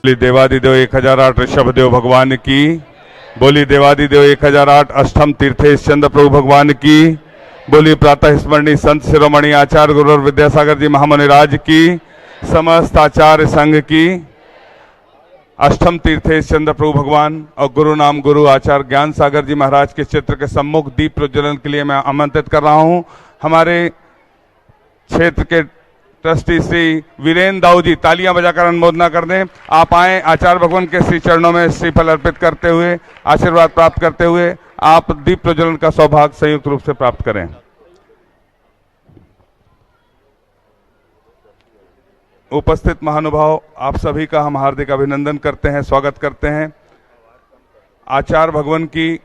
बोली देवादिदेव 1008 ऋषभदेव भगवान की। बोली देवादिदेव 1008 अष्टम तीर्थेश चंद्र प्रभु भगवान की। बोली प्रातः स्मरणीय संत शिरोमणि आचार्य गुरु विद्यासागर जी महामुनिराज की, समस्त आचार्य संघ की, अष्टम तीर्थेश चंद्र प्रभु भगवान और गुरु नाम गुरु आचार्य ज्ञान सागर जी महाराज के चित्र के सम्मुख दीप प्रज्वलन के लिए मैं आमंत्रित कर रहा हूं। हमारे क्षेत्र के ट्रस्टी श्री वीरेंद्र दाऊ जी तालियां बजाकर अनुमोदना कर दें। आप आए, आचार्य भगवान के श्री चरणों में श्रीफल अर्पित करते हुए आशीर्वाद प्राप्त करते हुए आप दीप प्रज्वलन का सौभाग्य संयुक्त रूप से प्राप्त करें। उपस्थित महानुभाव, आप सभी का हम हार्दिक अभिनंदन करते हैं, स्वागत करते हैं। आचार्य भगवान की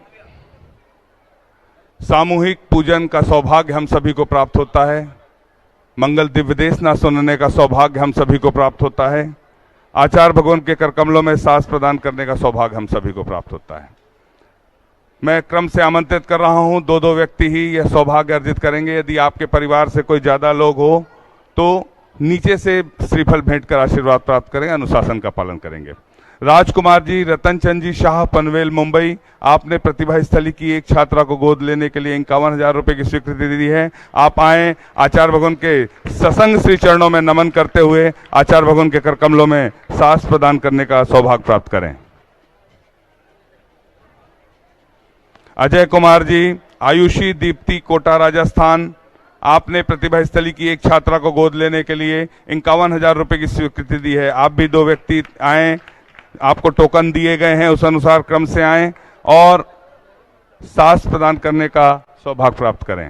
सामूहिक पूजन का सौभाग्य हम सभी को प्राप्त होता है। मंगल दिव्य देशना सुनने का सौभाग्य हम सभी को प्राप्त होता है। आचार्य भगवान के कर कमलों में सांस प्रदान करने का सौभाग्य हम सभी को प्राप्त होता है। मैं क्रम से आमंत्रित कर रहा हूं, दो व्यक्ति ही यह सौभाग्य अर्जित करेंगे। यदि आपके परिवार से कोई ज्यादा लोग हो तो नीचे से श्रीफल भेंट कर आशीर्वाद प्राप्त करें, अनुशासन का पालन करेंगे। राजकुमार जी, रतन चंद जी शाह, पनवेल मुंबई, आपने प्रतिभा स्थली की एक छात्रा को गोद लेने के लिए 51,000 रुपए की स्वीकृति दी है। आप आए, आचार्य भगवान के ससंग श्री चरणों में नमन करते हुए आचार्य भगवान के कर कमलों में सांस प्रदान करने का सौभाग्य प्राप्त करें। अजय कुमार जी, आयुषी दीप्ति, कोटा राजस्थान, आपने प्रतिभा स्थली की एक छात्रा को गोद लेने के लिए 51,000 रुपए की स्वीकृति दी है। आप भी 2 व्यक्ति आए, आपको टोकन दिए गए हैं, उस अनुसार क्रम से आएं और सांस प्रदान करने का सौभाग्य प्राप्त करें।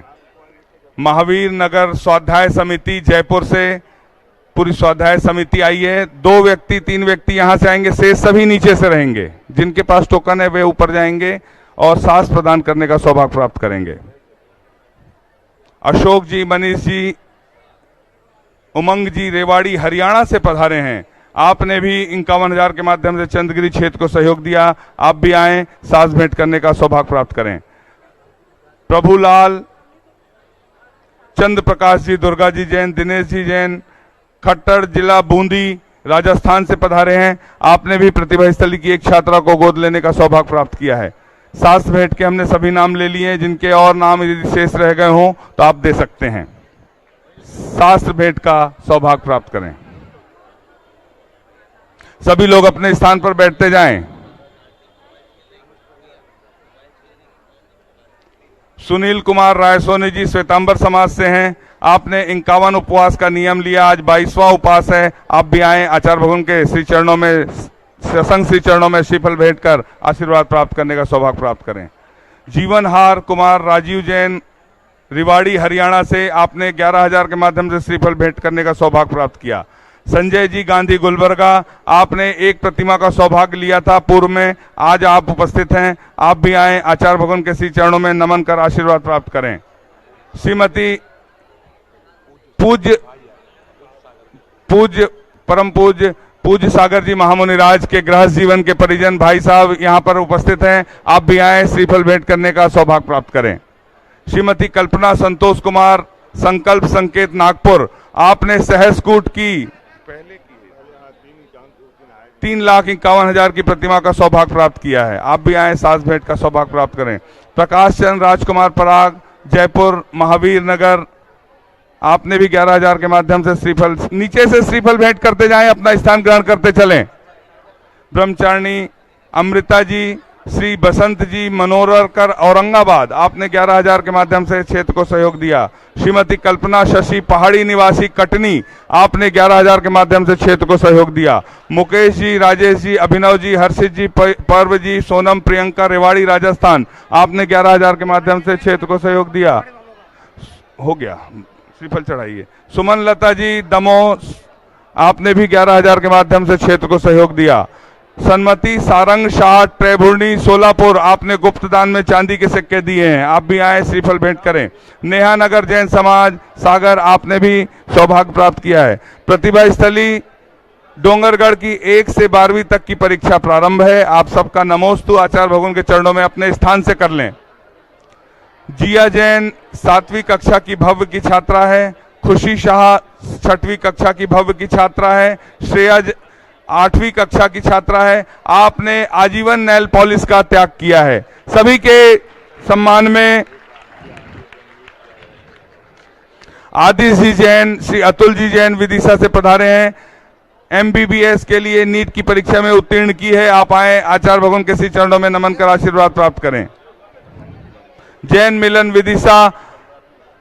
महावीर नगर स्वाध्याय समिति जयपुर से पूरी स्वाध्याय समिति आई है। 2 व्यक्ति 3 व्यक्ति यहां से आएंगे, शेष सभी नीचे से रहेंगे। जिनके पास टोकन है वे ऊपर जाएंगे और सांस प्रदान करने का सौभाग्य प्राप्त करेंगे। अशोक जी, मनीष जी, उमंग जी रेवाड़ी हरियाणा से पधारे हैं। आपने भी 51,000 के माध्यम से चंद्रगिरी क्षेत्र को सहयोग दिया। आप भी आए, सांस भेंट करने का सौभाग्य प्राप्त करें। प्रभुलाल, चंद्र प्रकाश जी, दुर्गा जी जैन, दिनेश जी जैन, खट्टर जिला बूंदी राजस्थान से पधारे हैं। आपने भी प्रतिभा स्थली की एक छात्रा को गोद लेने का सौभाग्य प्राप्त किया है। सांस भेंट के हमने सभी नाम ले लिए हैं। जिनके और नाम यदि शेष रह गए हों तो आप दे सकते हैं। सांस भेंट का सौभाग्य प्राप्त करें। सभी लोग अपने स्थान पर बैठते जाएं। सुनील कुमार रायसोनी जी श्वेतांबर समाज से हैं। आपने 51 उपवास का नियम लिया, आज 22वां उपवास है। आप भी आए, आचार्य भगवान के श्री चरणों में सत्संग श्री चरणों में श्रीफल भेंट कर आशीर्वाद प्राप्त करने का सौभाग्य प्राप्त करें। जीवनहार कुमार राजीव जैन रिवाड़ी हरियाणा से, आपने 11,000 के माध्यम से श्रीफल भेंट करने का सौभाग्य प्राप्त किया। संजय जी गांधी गुलबर्गा, आपने एक प्रतिमा का सौभाग्य लिया था पूर्व में, आज आप उपस्थित हैं। आप भी आए, आचार्य भगवान के श्री चरणों में नमन कर आशीर्वाद प्राप्त करें। श्रीमती परम पूज्य सागर जी महामुनिराज के गृहस्थ जीवन के परिजन भाई साहब यहां पर उपस्थित हैं। आप भी आए, श्रीफल भेंट करने का सौभाग्य प्राप्त करें। श्रीमती कल्पना संतोष कुमार, संकल्प संकेत नागपुर, आपने सहस्कूट की 3,51,000 की प्रतिमा का सौभाग्य प्राप्त किया है। आप भी आए, सांस भेंट का सौभाग्य प्राप्त करें। प्रकाश चंद्र राजकुमार पराग, जयपुर महावीर नगर, आपने भी 11,000 के माध्यम से श्रीफल, नीचे से श्रीफल भेंट करते जाएं, अपना स्थान ग्रहण करते चलें। ब्रह्मचारिणी अमृता जी, श्री बसंत जी मनोरकर औरंगाबाद, आपने 11,000 के माध्यम से क्षेत्र को सहयोग दिया। श्रीमती कल्पना शशि पहाड़ी निवासी कटनी, आपने 11,000 के माध्यम से क्षेत्र को सहयोग दिया। मुकेश जी, राजेश जी, अभिनव जी, हर्षित जी, पर्व जी, सोनम प्रियंका रेवाड़ी राजस्थान, आपने 11,000 के माध्यम से क्षेत्र को सहयोग दिया। हो गया, श्रीफल चढ़ाइए। सुमन लता जी दमोह, आपने भी 11,000 के माध्यम से क्षेत्र को सहयोग दिया। सन्मति सारंग शाह ट्रेभुर्णी सोलापुर, आपने गुप्त दान में चांदी के सिक्के दिए हैं। आप भी आए, श्रीफल भेंट करें। नेहा नगर जैन समाज सागर, आपने भी सौभाग्य प्राप्त किया है। प्रतिभा स्थली डोंगरगढ़ की 1 से 12वीं तक की परीक्षा प्रारंभ है। आप सबका नमोस्तु आचार्य भगवान के चरणों में अपने स्थान से कर लें। जिया जैन 7वीं कक्षा की भव्य की छात्रा है। खुशी शाह 6वीं कक्षा की भव्य की छात्रा है। श्रेया 8वीं कक्षा की छात्रा है। आपने आजीवन नेल पॉलिश का त्याग किया है। सभी के सम्मान में आदिश जी जैन, श्री अतुल जी जैन विदिशा से पधारे हैं। MBBS के लिए नीट की परीक्षा में उत्तीर्ण की है। आप आए, आचार्य भगवान के श्री चरणों में नमन कर आशीर्वाद प्राप्त करें। जैन मिलन विदिशा,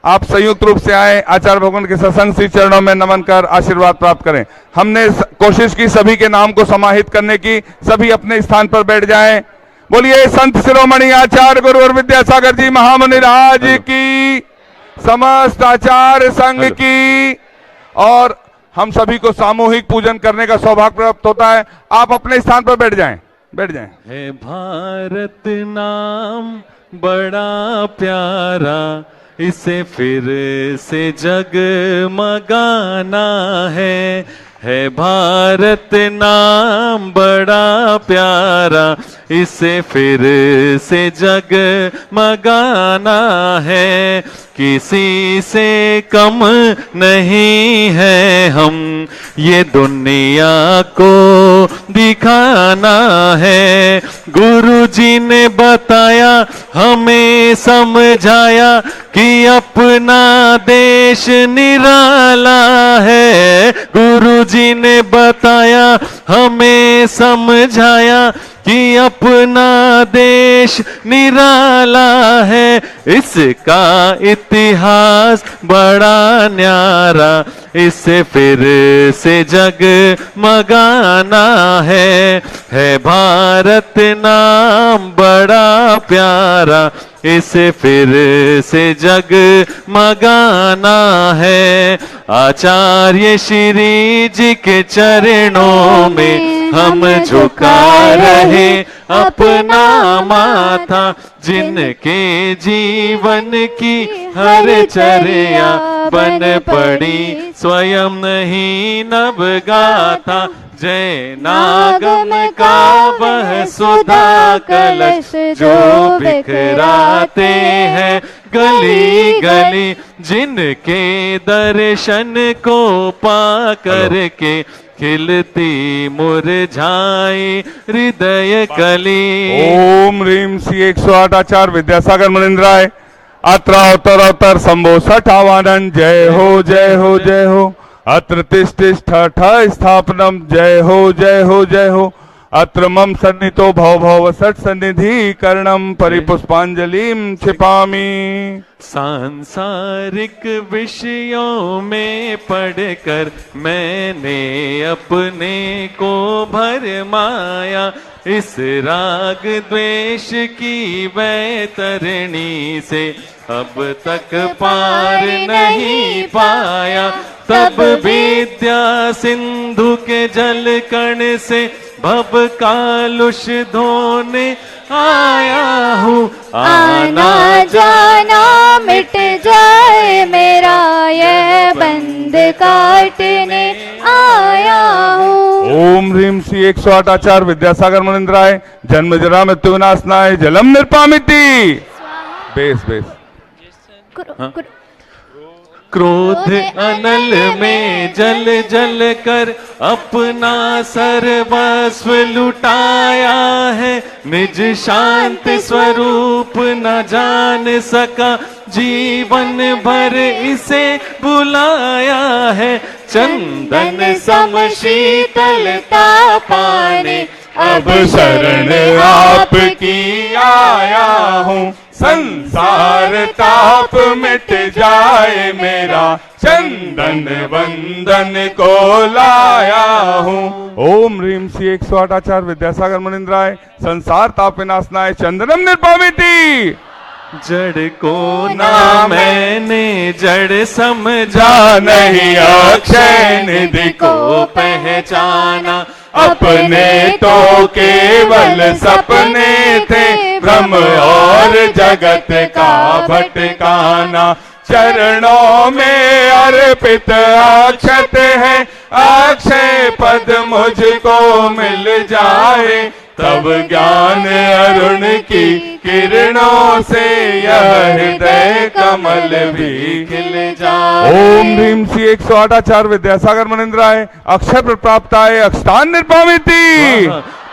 आप संयुक्त रूप से आए, आचार्य भगवान के सत्संग श्री चरणों में नमन कर आशीर्वाद प्राप्त करें। हमने कोशिश की सभी के नाम को समाहित करने की। सभी अपने स्थान पर बैठ जाएं। बोलिए संत शिरोमणि आचार्य गुरुवर विद्यासागर जी महामुनि राज की, समस्त आचार्य संघ की। और हम सभी को सामूहिक पूजन करने का सौभाग्य प्राप्त होता है। आप अपने स्थान पर बैठ जाएं, बैठ जाएं। है भारत नाम बड़ा प्यारा, इसे फिर से जगमगाना है भारत नाम बड़ा प्यारा, इसे फिर से जगमगाना है। किसी से कम नहीं है हम, ये दुनिया को दिखाना है। गुरु जी ने बताया, हमें समझाया कि अपना देश निराला है। गुरु जी ने बताया, हमें समझाया कि अपना देश निराला है। इसका इतिहास बड़ा न्यारा, इसे फिर से जगमगाना है भारत नाम बड़ा प्यारा, इसे फिर से जगमगाना है। आचार्य श्री जी के चरणों में हम झुका रहे अपना माथा, जिनके जीवन की हर चर्या बन पड़ी स्वयं नहीं नव गाथा। जय नागम का वह सुधा कलश, जो बिखराते हैं गली गली, जिनके दर्शन को पा करके खिलती मुरझाई हृदय कली। ओम ह्रीम श्री 108 आचार्य विद्यासागर मुनिंद्राय अत्र अवतर अवतर शंभो सठावानन। जय हो जय हो जय हो। अत्र तिष्ठ स्थापनम। जय हो जय हो जय हो। अत्र मम सन्नितो भव भव सट सन्निधि कर्णम परिपुष्पांजलिम छिपामी। सांसारिक विषयों में पढ़कर मैंने अपने को भरमाया, इस राग द्वेष की वैतरणी से अब तक पार नहीं पाया। तब विद्या सिंधु के जल कण से भव कालुष धोने आया हूँ। आना जाना मिट जाए मेरा, ये बंद काटने आया हूँ। ओम ह्रीम श्री 108 आचार्य विद्यासागर मुनिंद्राय जन्म जरा मृत्यु विनाशनाय जलम निर्पामिति। Base base. क्रोध अनल में जल जल कर अपना सर्वस्व लुटाया है। निज शांत स्वरूप न जान सका, जीवन भर इसे बुलाया है। चंदन सम शीतलता पाने अब शरण आपकी आया हूँ। संसार ताप मिट जाए मेरा, चंदन वंदन को लाया हूँ। ओम ह्रीम श्री 108 आचार्य विद्यासागर मुनिंद्राय संसार ताप विनाशनाय चंदनम निर्पामिति। जड़ को ना मैंने जड़ समझा, नहीं अक्षय निधि को पहचाना। अपने तो केवल सपने थे, भ्रम और जगत का भटकाना। चरणों में अर्पित अक्षत है, अक्षय पद मुझको मिल जाए। तब ज्ञान अरुण की किरणों से यह हृदय का कमल भी खिल जाए। ओम ह्रीम श्री 108 आचार्य विद्यासागर मनिंद्राय अक्षर प्रप्राप्ताय अक्षतान निर्पामिति।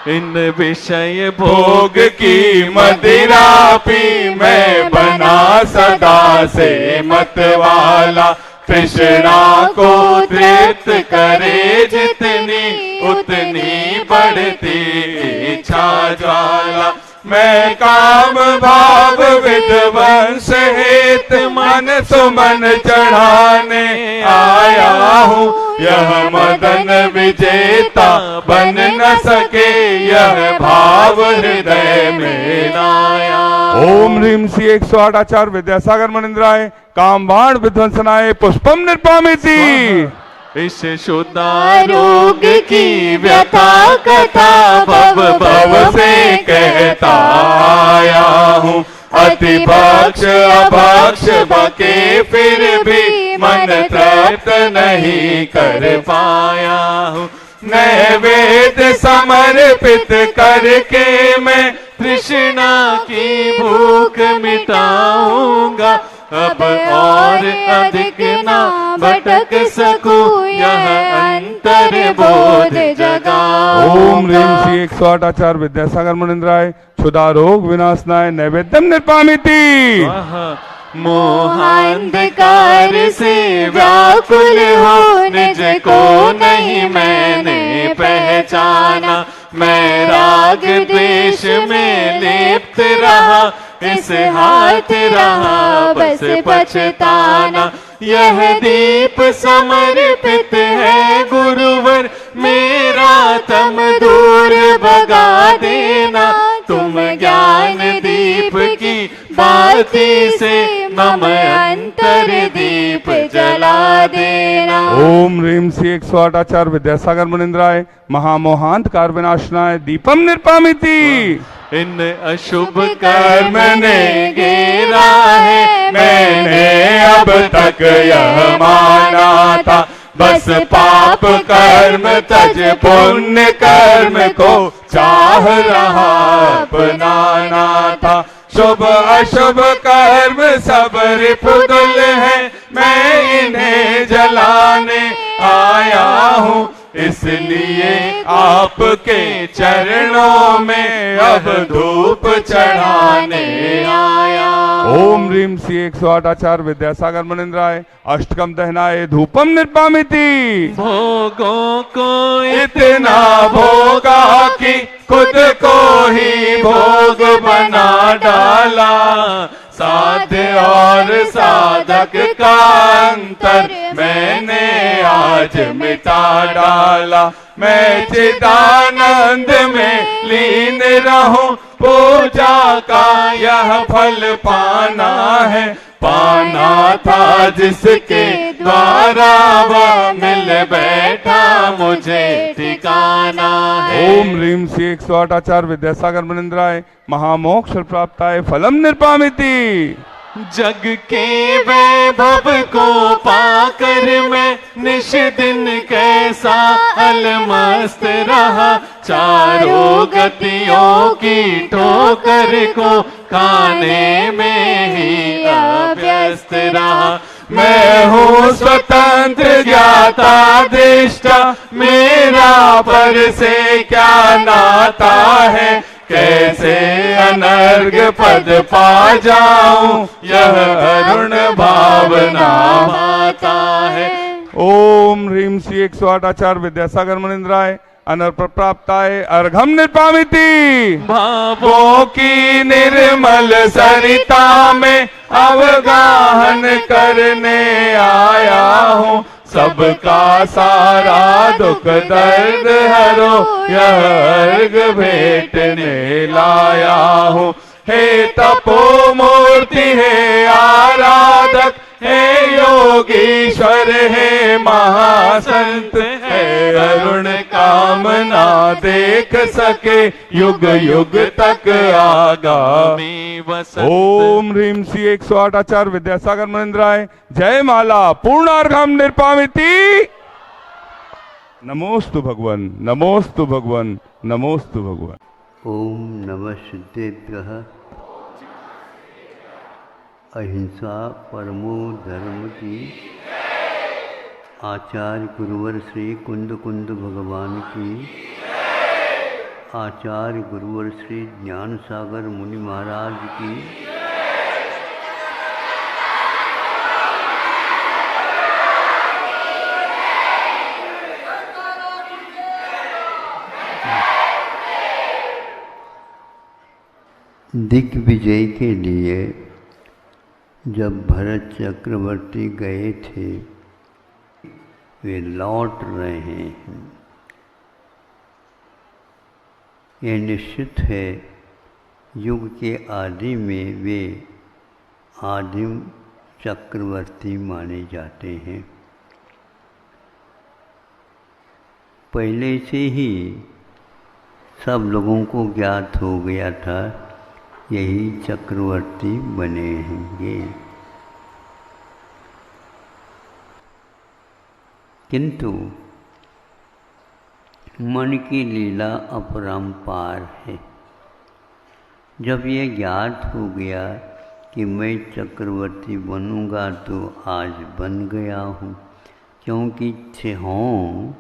इन विषय भोग की मदिरा पी मैं बना सदा से मतवाला। कृष्णा को तृप्त करे जितनी उतनी बढ़ती इच्छा ज्वाला। मैं काम भाव विध्वंस हेत मन सुमन चढ़ाने आया हूँ। यह मदन विजेता बन न सके यह भाव हृदय में लाया। ओम ह्रीम श्री 108 आचार्य विद्यासागर मनिंद्राय काम बाण विध्वंसनाय पुष्पम निर्पामिति। इस शुद्धारोग की व्यथा कथा भव भव से कहता आया हूँ। अति भक्ष अभक्ष बके फिर भी मन तृप्त नहीं कर पाया हूँ। नैवेद्य समर्पित करके मैं तृष्णा की भूख मिटाऊंगा। अब और अधिक ना भटक सकूं यह अंतर बोध जगाऊंगा। ओम ह्रीम श्री 108 आचार्य विद्यासागर मनिंद्राय क्षुधा रोग विनाशनाय नैवेद्यम निर्पामिति। मोहांधकार से व्याकुल हो निज को नहीं मैंने पहचाना। मैं राग द्वेष में लिप्त रहा इस हाथ रहा बस पछताना। यह दीप समर्पित है गुरुवर मेरा तम दूर भगा देना। तुम ज्ञान दीप की बाती से मम अंतर दीप जला देना। ओम ह्रीम श्री 108 आचार्य विद्यासागर मनिंद्राय महामोहांधकार विनाशनाय दीपम निर्पामिति। इन अशुभ कर्म ने घेरा है मैंने अब तक यह माना था। बस पाप कर्म तज पुण्य कर्म को चाह रहा अपनाना था। शुभ अशुभ कर्म सब रिपुदुल है मैं इन्हें जलाने आया हूँ। इसलिए आपके चरणों में अब धूप चढ़ाने आया। ओम ह्रीम श्री 108 आचार्य विद्यासागर मनिंद्राय अष्टकम दहनाय धूपम निर्पामिति। भोगों को इतना भोगा कि खुद को ही भोग बना डाला। साध्य और साधक का अंतर मैंने आज मिटा डाला। मैं चिदानंद में लीन रहूं पूजा का यह फल पाना है। पाना था जिसके द्वारा वह मिल बैठा मुझे ठिकाना है। ओम ह्रीम श्री 108 आचार्य विद्यासागर मनिंद्राय महामोक्ष प्राप्ताय फलम निर्पामिति। जग के वैभव को पाकर मैं निश दिन कैसा अलमस्त रहा। चारों गतियों की ठोकर को खाने में ही अभ्यस्त रहा। मैं हूँ स्वतंत्र ज्ञाता दृष्टा मेरा पर से क्या नाता है। कैसे अनर्घ पद पा जाऊं यह अरुण भावना पाता है। ओम ह्रीम श्री 108 आचार्य विद्यासागर मनिंद्राय अनर्प प्राप्ताय अर्घम निर्पामिति। भावों की निर्मल सरिता में अवगाहन करने आया हूँ। सबका सारा दुख दर्द हरो यह अर्घ भेंटने लाया हूँ। हे तपो मूर्ति हे आराधक हे योगीश्वर हे महासंत हे अरुण कामना देख सके युग युग तक आगामी वसंत। ओम ह्रीम श्री 108 आचार्य विद्यासागर मनिंद्राय जय माला पूर्णार्घम निर्पामिति। नमोस्तु भगवन नमोस्तु भगवन नमोस्तु भगवन। ओम नमः सिद्धेभ्यः। अहिंसा परमो धर्म की। आचार्य गुरुवर श्री कुंद कुंद भगवान की। आचार्य गुरुवर श्री ज्ञान सागर मुनि महाराज की। दिग्विजय के लिए जब भरत चक्रवर्ती गए थे, वे लौट रहे हैं। यह निश्चित है, युग के आदि में वे आदिम चक्रवर्ती माने जाते हैं। पहले से ही सब लोगों को ज्ञात हो गया था, यही चक्रवर्ती बने होंगे। किंतु मन की लीला अपरंपार है। जब ये ज्ञात हो गया कि मैं चक्रवर्ती बनूंगा तो आज बन गया हूँ, क्योंकि 6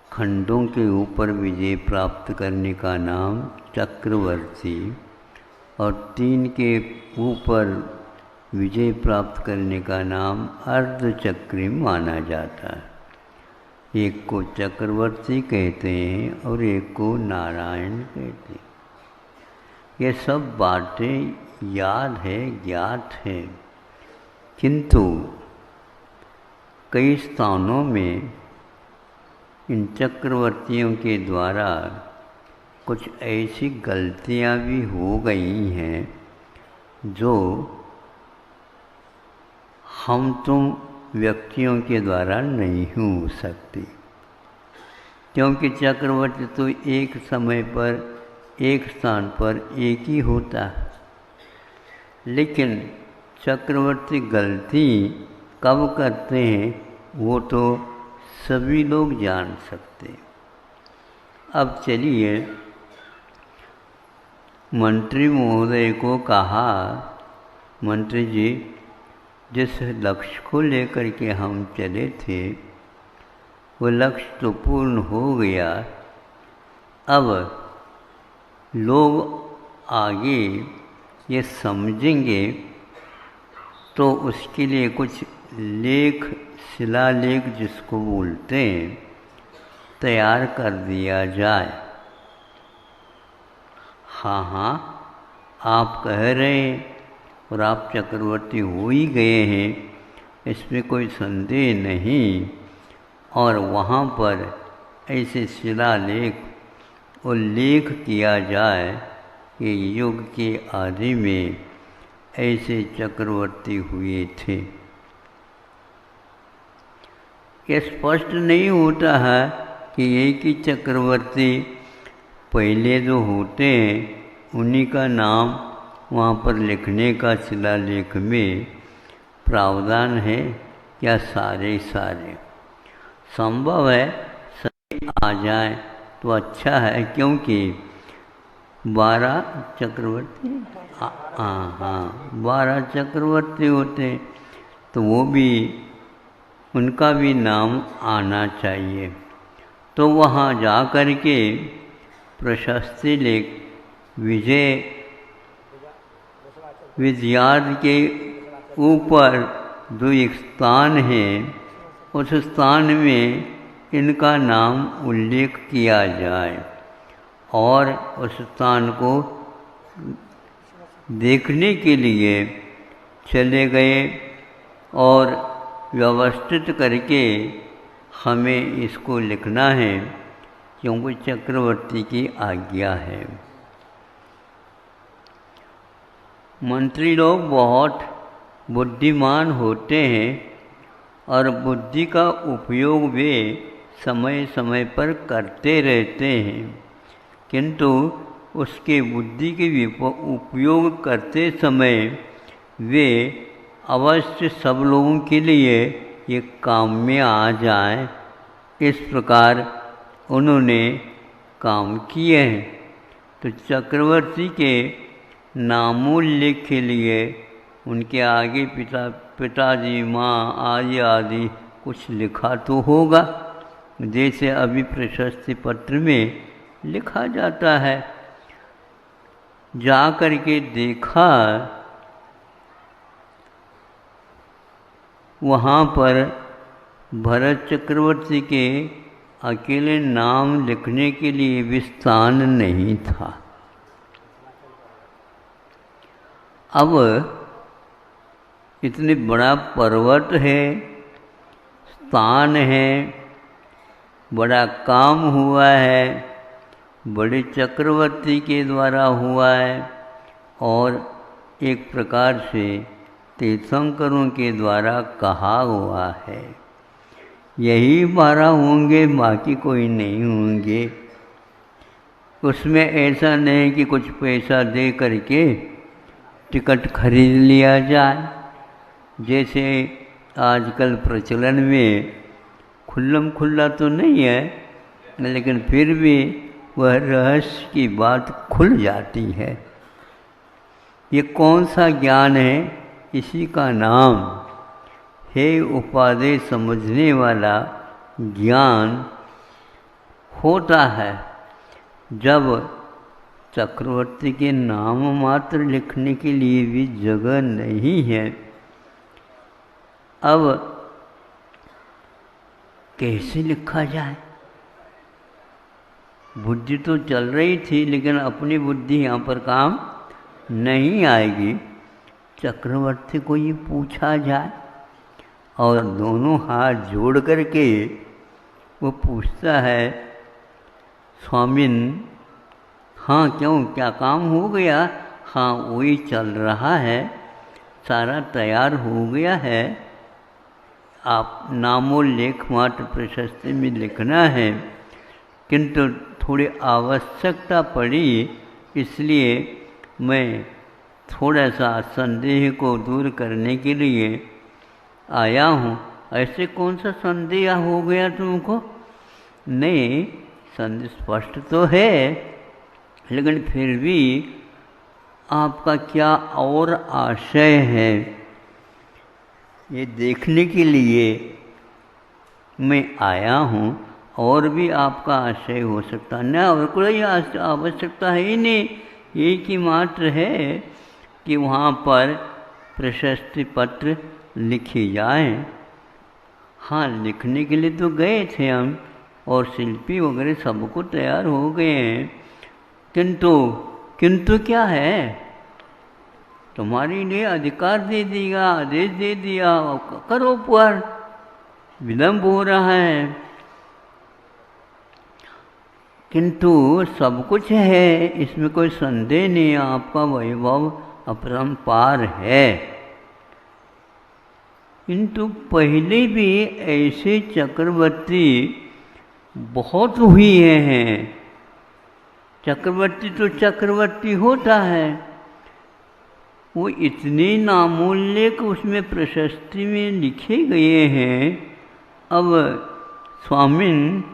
खंडों के ऊपर विजय प्राप्त करने का नाम चक्रवर्ती और 3 के ऊपर विजय प्राप्त करने का नाम अर्धचक्री माना जाता है। एक को चक्रवर्ती कहते हैं और एक को नारायण कहते हैं। ये सब बातें याद है, ज्ञात है, किंतु कई स्थानों में इन चक्रवर्तियों के द्वारा कुछ ऐसी गलतियां भी हो गई हैं जो हम तुम व्यक्तियों के द्वारा नहीं हो सकती, क्योंकि चक्रवर्ती तो एक समय पर एक स्थान पर एक ही होता है। लेकिन चक्रवर्ती गलती कब करते हैं वो तो सभी लोग जान सकते हैं। अब चलिए, मंत्री महोदय को कहा, मंत्री जी, जिस लक्ष्य को लेकर के हम चले थे वो लक्ष्य तो पूर्ण हो गया, अब लोग आगे ये समझेंगे तो उसके लिए कुछ लेख, शिलालेख जिसको बोलते हैं, तैयार कर दिया जाए। हाँ हाँ, आप कह रहे हैं और आप चक्रवर्ती हो ही गए हैं, इसमें कोई संदेह नहीं। और वहाँ पर ऐसे शिलालेख उल्लेख किया जाए कि युग के आदि में ऐसे चक्रवर्ती हुए थे। ये स्पष्ट नहीं होता है कि एक ही चक्रवर्ती पहले जो होते हैं उन्हीं का नाम वहाँ पर लिखने का शिलालेख में प्रावधान है क्या? सारे संभव है सही आ जाए तो अच्छा है, क्योंकि 12 चक्रवर्ती, हाँ 12 चक्रवर्ती होते तो वो भी, उनका भी नाम आना चाहिए। तो वहाँ जा कर के प्रशस्ति लेख विजयाद के ऊपर जो एक स्थान है उस स्थान में इनका नाम उल्लेख किया जाए और उस स्थान को देखने के लिए चले गए और व्यवस्थित करके हमें इसको लिखना है, क्योंकि चक्रवर्ती की आज्ञा है। मंत्री लोग बहुत बुद्धिमान होते हैं और बुद्धि का उपयोग वे समय समय पर करते रहते हैं, किंतु उसके बुद्धि के उपयोग करते समय वे अवश्य सब लोगों के लिए ये काम में आ जाए, इस प्रकार उन्होंने काम किए हैं। तो चक्रवर्ती के नामोल्लेख के लिए उनके आगे पिताजी, माँ आदि आदि कुछ लिखा तो होगा, जैसे अभी प्रशस्ति पत्र में लिखा जाता है। जा कर के देखा, वहाँ पर भरत चक्रवर्ती के अकेले नाम लिखने के लिए भी स्थान नहीं था। अब इतने बड़ा पर्वत है, स्थान है, बड़ा काम हुआ है, बड़े चक्रवर्ती के द्वारा हुआ है और एक प्रकार से तीर्थंकरों के द्वारा कहा हुआ है। यही 12 होंगे, बाकी कोई नहीं होंगे। उसमें ऐसा नहीं कि कुछ पैसा दे करके टिकट खरीद लिया जाए, जैसे आजकल प्रचलन में खुल्लम खुल्ला तो नहीं है, लेकिन फिर भी वह रहस्य की बात खुल जाती है। ये कौन सा ज्ञान है? इसी का नाम है उपादेय समझने वाला ज्ञान होता है। जब चक्रवर्ती के नाम मात्र लिखने के लिए भी जगह नहीं है, अब कैसे लिखा जाए? बुद्धि तो चल रही थी, लेकिन अपनी बुद्धि यहाँ पर काम नहीं आएगी। चक्रवर्ती को ये पूछा जाए, और दोनों हाथ जोड़ करके वो पूछता है, स्वामिन, हाँ क्यों, क्या काम हो गया? हाँ वही चल रहा है, सारा तैयार हो गया है, आप नामोल्लेख मात्र प्रशस्ति में लिखना है, किंतु थोड़ी आवश्यकता पड़ी, इसलिए मैं थोड़ा सा संदेह को दूर करने के लिए आया हूँ। ऐसे कौन सा संदेह हो गया तुमको? नहीं, संदेह स्पष्ट तो है, लेकिन फिर भी आपका क्या और आशय है, ये देखने के लिए मैं आया हूँ। और भी आपका आशय हो सकता है, न और कोई आवश्यकता है ही नहीं, एक ही मात्र है कि वहाँ पर प्रशस्ति पत्र लिखी जाए। हाँ, लिखने के लिए तो गए थे हम, और शिल्पी वगैरह सबको तैयार हो गए हैं, किंतु क्या है? तुम्हारे लिए अधिकार दे दिया, आदेश दे दिया, करो, पर विलम्ब हो रहा है। किंतु सब कुछ है, इसमें कोई संदेह नहीं, आपका वैभव अपरंपार है। किंतु पहले भी ऐसे चक्रवर्ती बहुत हुए हैं। चक्रवर्ती तो चक्रवर्ती होता है, वो इतने नामोल्लेख उसमें प्रशस्ति में लिखे गए हैं। अब स्वामिन,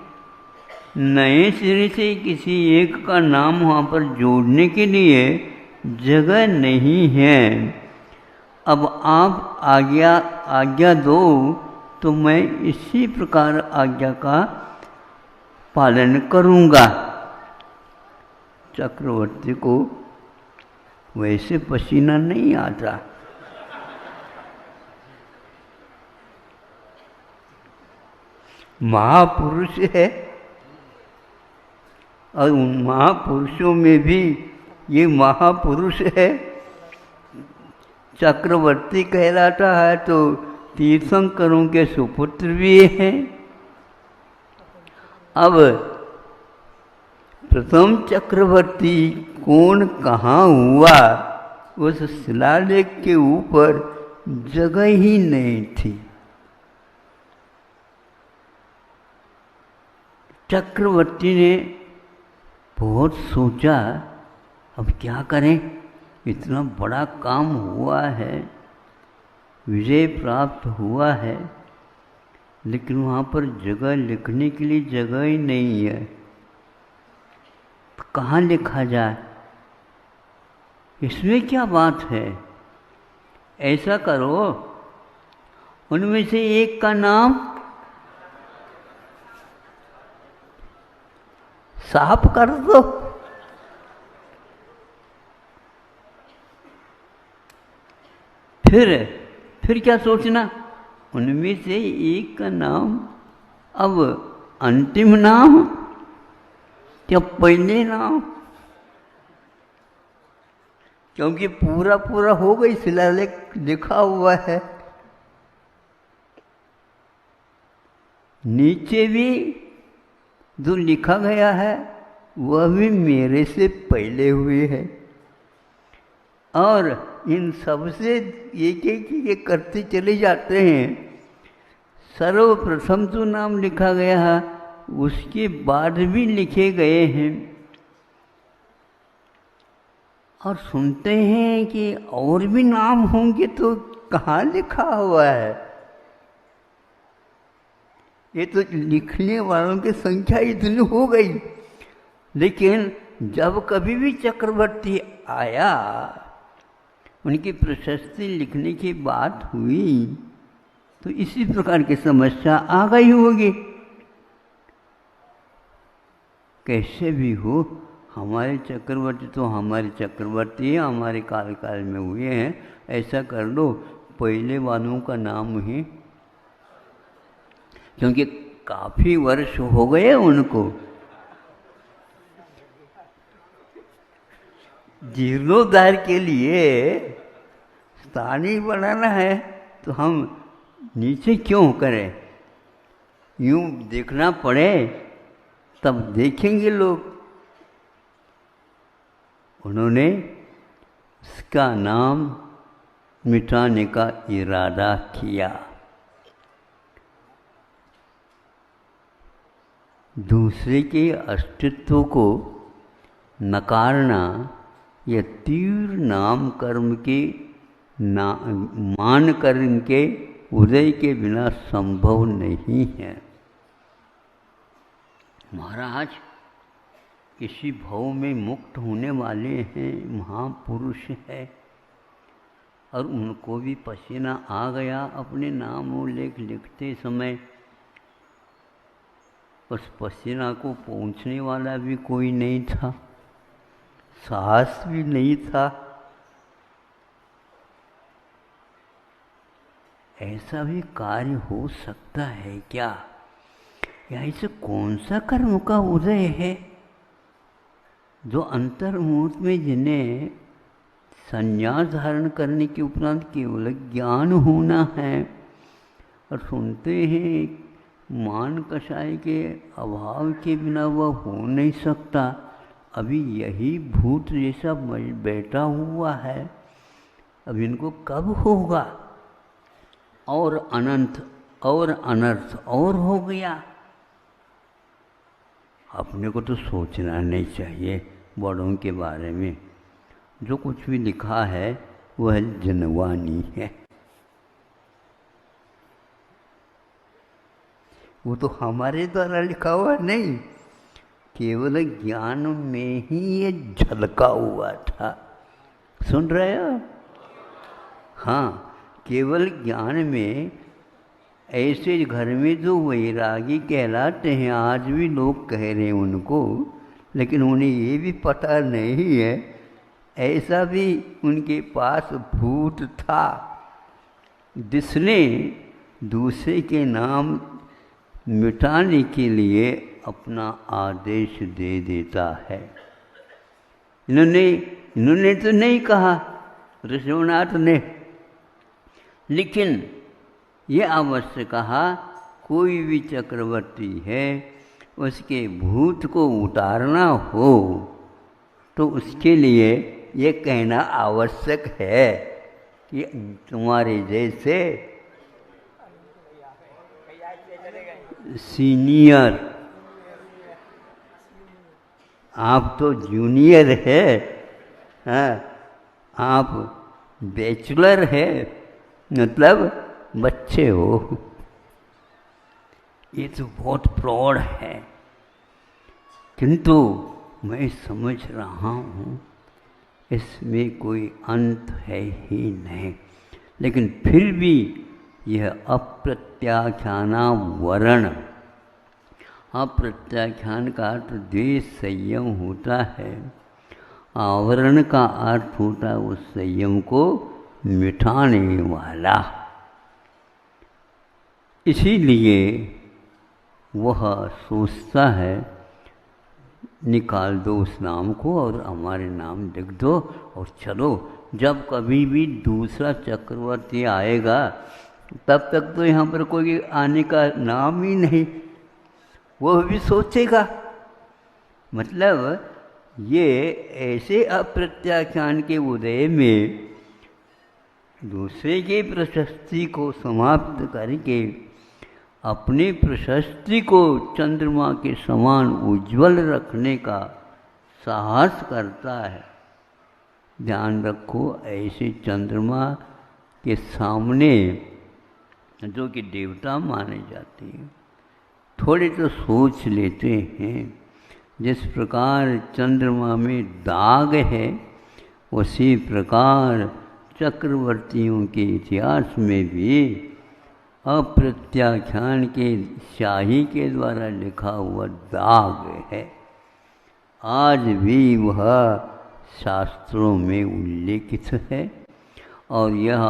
नए सिरे से किसी एक का नाम वहाँ पर जोड़ने के लिए जगह नहीं है। अब आप आज्ञा दो तो मैं इसी प्रकार आज्ञा का पालन करूँगा। चक्रवर्ती को वैसे पसीना नहीं आता। महापुरुष है, और उन महापुरुषों में भी ये महापुरुष है। चक्रवर्ती कहलाता है तो तीर्थंकरों के सुपुत्र भी हैं। अब प्रथम चक्रवर्ती कौन कहाँ हुआ, उस शिलालेख के ऊपर जगह ही नहीं थी। चक्रवर्ती ने बहुत सोचा, अब क्या करें, इतना बड़ा काम हुआ है, विजय प्राप्त हुआ है, लेकिन वहाँ पर जगह लिखने के लिए जगह ही नहीं है, तो कहाँ लिखा जाए? इसमें क्या बात है? ऐसा करो, उनमें से एक का नाम साफ कर दो। फिर क्या सोचना, उनमें से एक का नाम, अब अंतिम नाम क्या पहले नाम? क्योंकि पूरा पूरा हो गई, शिलालेख लिखा हुआ है। नीचे भी जो लिखा गया है वह भी मेरे से पहले हुए है, और इन सबसे एक एक चीजें करते चले जाते हैं। सर्वप्रथम जो नाम लिखा गया है उसके बाद भी लिखे गए हैं, और सुनते हैं कि और भी नाम होंगे, तो कहाँ लिखा हुआ है? ये तो लिखने वालों की संख्या इतनी हो गई, लेकिन जब कभी भी चक्रवर्ती आया, उनकी प्रशस्ति लिखने की बात हुई, तो इसी प्रकार की समस्या आ गई होगी। कैसे भी हो, हमारे चक्रवर्ती तो हमारे चक्रवर्ती हैं, हमारे काल में हुए हैं। ऐसा कर लो, पहले वालों का नाम ही, क्योंकि काफी वर्ष हो गए उनको। जीर्णोद्धार के लिए स्थान ही बनाना है, तो हम नीचे क्यों करें? यूं देखना पड़े तब देखेंगे लोग। उन्होंने उसका नाम मिटाने का इरादा किया। दूसरे के अस्तित्व को नकारना यह तीव्र नाम कर्म के मान कर्म के उदय के बिना संभव नहीं है। महाराज किसी भव में मुक्त होने वाले हैं, महापुरुष है, और उनको भी पसीना आ गया अपने नाम और लेख लिखते समय। उस पसीना को पहुँचने वाला भी कोई नहीं था, साहस भी नहीं था। ऐसा भी कार्य हो सकता है क्या? या इसे कौन सा कर्म का उदय है जो अंतर्मुहूर्त में जिन्हें संन्यास धारण करने के उपरांत केवल ज्ञान होना है? और सुनते हैं मान कषाय के अभाव के बिना वह हो नहीं सकता। अभी यही भूत जैसा बैठा हुआ है, अब इनको कब होगा? और अनंत और अनर्थ और हो गया। अपने को तो सोचना नहीं चाहिए बड़ों के बारे में। जो कुछ भी लिखा है वह जनवानी है, वो तो हमारे द्वारा लिखा हुआ नहीं, केवल ज्ञान में ही ये झलका हुआ था। सुन रहे हो? हाँ, केवल ज्ञान में। ऐसे घर में जो वैरागी कहलाते हैं, आज भी लोग कह रहे हैं उनको, लेकिन उन्हें ये भी पता नहीं है ऐसा भी उनके पास भूत था जिसने दूसरे के नाम मिटाने के लिए अपना आदेश दे देता है। इन्होंने तो नहीं कहा ऋषभनाथ ने, लेकिन ये अवश्य कहा कोई भी चक्रवर्ती है, उसके भूत को उतारना हो तो उसके लिए ये कहना आवश्यक है कि तुम्हारे जैसे सीनियर, आप तो जूनियर है, हाँ, आप बैचलर है, मतलब बच्चे हो। ये तो बहुत प्रौढ़ है, किंतु मैं समझ रहा हूँ इसमें कोई अंत है ही नहीं। लेकिन फिर भी यह अप्रत्याख्यानावरण, अप्रत्याख्यान का अर्थ द्वेष संयम होता है, आवरण का अर्थ होता है उस संयम को मिटाने वाला। इसीलिए वह सोचता है निकाल दो उस नाम को और हमारे नाम लिख दो और चलो। जब कभी भी दूसरा चक्रवर्ती आएगा तब तक तो यहाँ पर कोई आने का नाम ही नहीं, वो भी सोचेगा। मतलब ये ऐसे अप्रत्याख्यान के उदय में दूसरे की प्रशस्ति को समाप्त करके अपनी प्रशस्ति को चंद्रमा के समान उज्जवल रखने का साहस करता है। ध्यान रखो, ऐसे चंद्रमा के सामने जो कि देवता माने जाते हैं, थोड़े तो सोच लेते हैं। जिस प्रकार चंद्रमा में दाग है, उसी प्रकार चक्रवर्तियों के इतिहास में भी अप्रत्याख्यान के शाही के द्वारा लिखा हुआ दाग है। आज भी वह शास्त्रों में उल्लेखित है और यह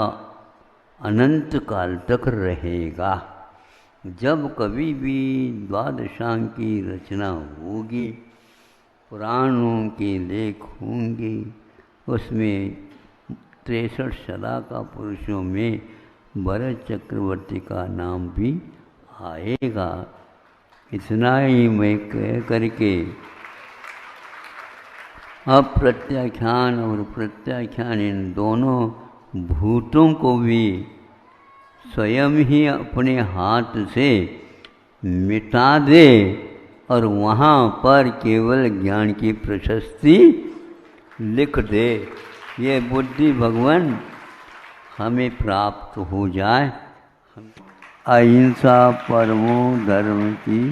अनंत काल तक रहेगा। जब कभी भी द्वादशांग की रचना होगी, पुराणों के लेख होंगे, उसमें 63 शलाका पुरुषों में भरत चक्रवर्ती का नाम भी आएगा। इतना ही मैं कह करके अप्रत्याख्यान और प्रत्याख्यान इन दोनों भूतों को भी स्वयं ही अपने हाथ से मिटा दे और वहाँ पर केवल ज्ञान की प्रशस्ति लिख दे। ये बुद्धि भगवान हमें प्राप्त हो जाए। अहिंसा परमो धर्म की